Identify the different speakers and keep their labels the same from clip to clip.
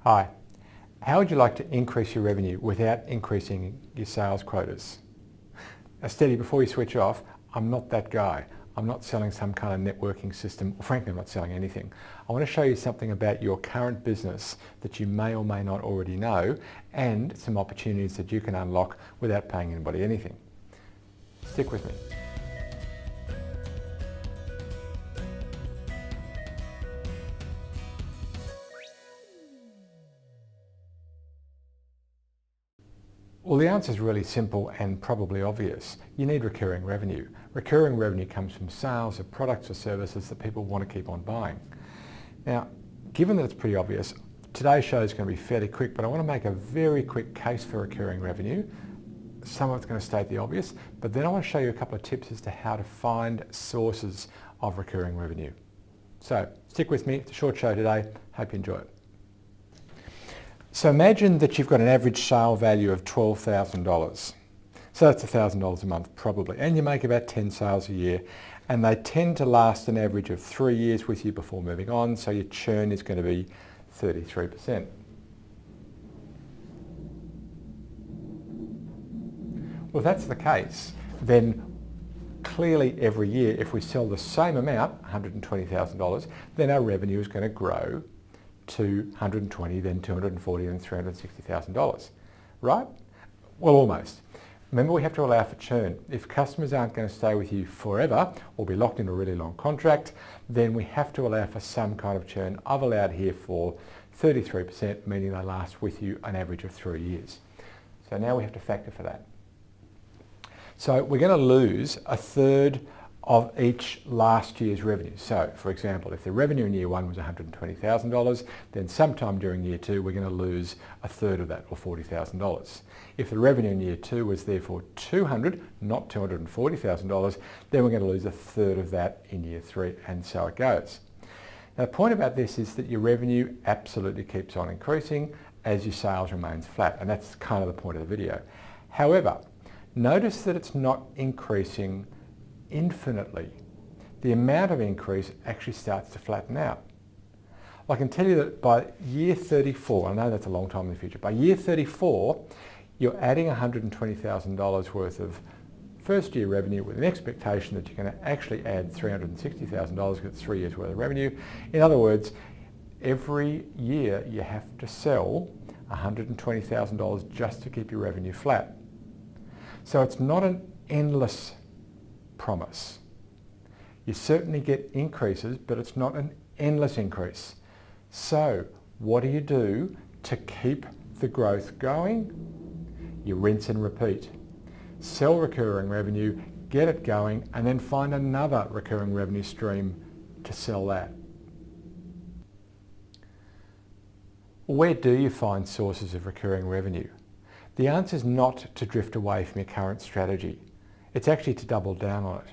Speaker 1: Hi, how would you like to increase your revenue without increasing your sales quotas? Now steady, before you switch off, I'm not that guy. I'm not selling some kind of networking system, or frankly I'm not selling anything. I want to show you something about your current business that you may or may not already know, and some opportunities that you can unlock without paying anybody anything. Stick with me. Well, the answer is really simple and probably obvious. You need recurring revenue. Recurring revenue comes from sales of products or services that people want to keep on buying. Now, given that it's pretty obvious, today's show is going to be fairly quick, but I want to make a very quick case for recurring revenue. Some of it's going to state the obvious, but then I want to show you a couple of tips as to how to find sources of recurring revenue. So stick with me. It's a short show today. Hope you enjoy it. So imagine that you've got an average sale value of $12,000. So that's $1,000 a month probably, and you make about 10 sales a year, and they tend to last an average of 3 years with you before moving on, so your churn is going to be 33%. Well, if that's the case, then clearly every year if we sell the same amount, $120,000, then our revenue is going to grow to 120, then 240, then $360,000, right? Well, almost. Remember, we have to allow for churn. If customers aren't going to stay with you forever or be locked in a really long contract, then we have to allow for some kind of churn. I've allowed here for 33%, meaning they last with you an average of 3 years. So now we have to factor for that. So we're going to lose a third of each last year's revenue. So, for example, if the revenue in year one was $120,000, then sometime during year two, we're going to lose a third of that, or $40,000. If the revenue in year two was therefore $200,000, not $240,000, then we're going to lose a third of that in year three, and so it goes. Now, the point about this is that your revenue absolutely keeps on increasing as your sales remains flat, and that's kind of the point of the video. However, notice that it's not increasing infinitely. The amount of increase actually starts to flatten out. I can tell you that by year 34, I know that's a long time in the future, by year 34, you're adding $120,000 worth of first year revenue with an expectation that you're going to actually add $360,000 because it's 3 years worth of revenue. In other words, every year you have to sell $120,000 just to keep your revenue flat. So it's not an endless promise. You certainly get increases, but it's not an endless increase. So what do you do to keep the growth going? You rinse and repeat. Sell recurring revenue, get it going, and then find another recurring revenue stream to sell that. Where do you find sources of recurring revenue? The answer is not to drift away from your current strategy. It's actually to double down on it.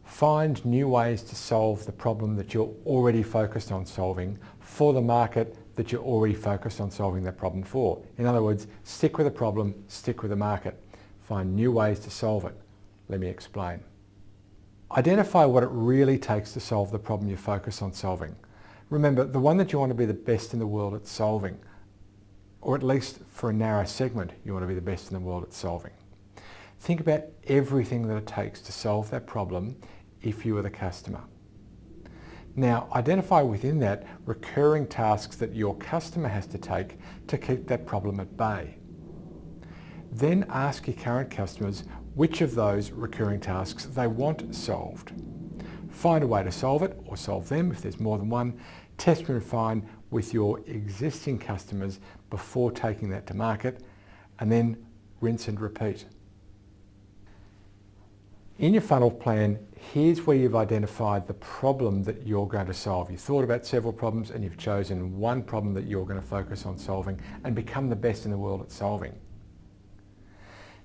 Speaker 1: Find new ways to solve the problem that you're already focused on solving for the market that you're already focused on solving that problem for. In other words, stick with the problem, stick with the market. Find new ways to solve it. Let me explain. Identify what it really takes to solve the problem you focus on solving. Remember, the one that you want to be the best in the world at solving, or at least for a narrow segment, you want to be the best in the world at solving. Think about everything that it takes to solve that problem if you are the customer. Now, identify within that recurring tasks that your customer has to take to keep that problem at bay. Then ask your current customers which of those recurring tasks they want solved. Find a way to solve it, or solve them if there's more than one. Test and refine with your existing customers before taking that to market, and then rinse and repeat. In your funnel plan, here's where you've identified the problem that you're going to solve. You've thought about several problems and you've chosen one problem that you're going to focus on solving and become the best in the world at solving.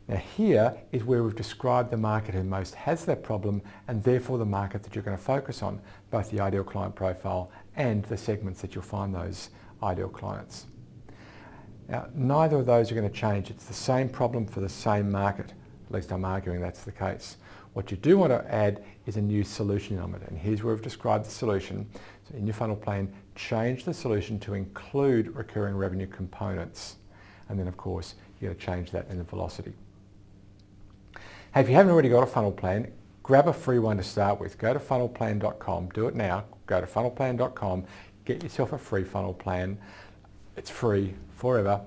Speaker 1: Now here is where we've described the market who most has that problem, and therefore the market that you're going to focus on, both the ideal client profile and the segments that you'll find those ideal clients. Now, neither of those are going to change. It's the same problem for the same market. At least I'm arguing that's the case. What you do want to add is a new solution element, and here's where we've described the solution. So in your funnel plan, change the solution to include recurring revenue components. And then of course, you're going to change that in the velocity. Hey, if you haven't already got a funnel plan, grab a free one to start with. Go to funnelplan.com, do it now. Go to funnelplan.com, get yourself a free funnel plan. It's free forever.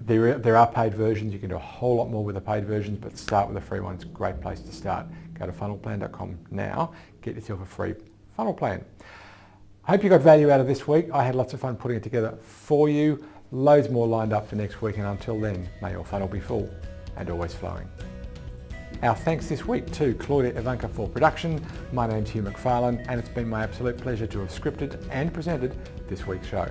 Speaker 1: There are paid versions. You can do a whole lot more with the paid versions, but start with a free one. It's a great place to start. Go to funnelplan.com now, get yourself a free funnel plan. I hope you got value out of this week. I had lots of fun putting it together for you. Loads more lined up for next week, and until then, may your funnel be full and always flowing. Our thanks this week to Claudia Ivanka for production. My name's Hugh McFarlane, and it's been my absolute pleasure to have scripted and presented this week's show.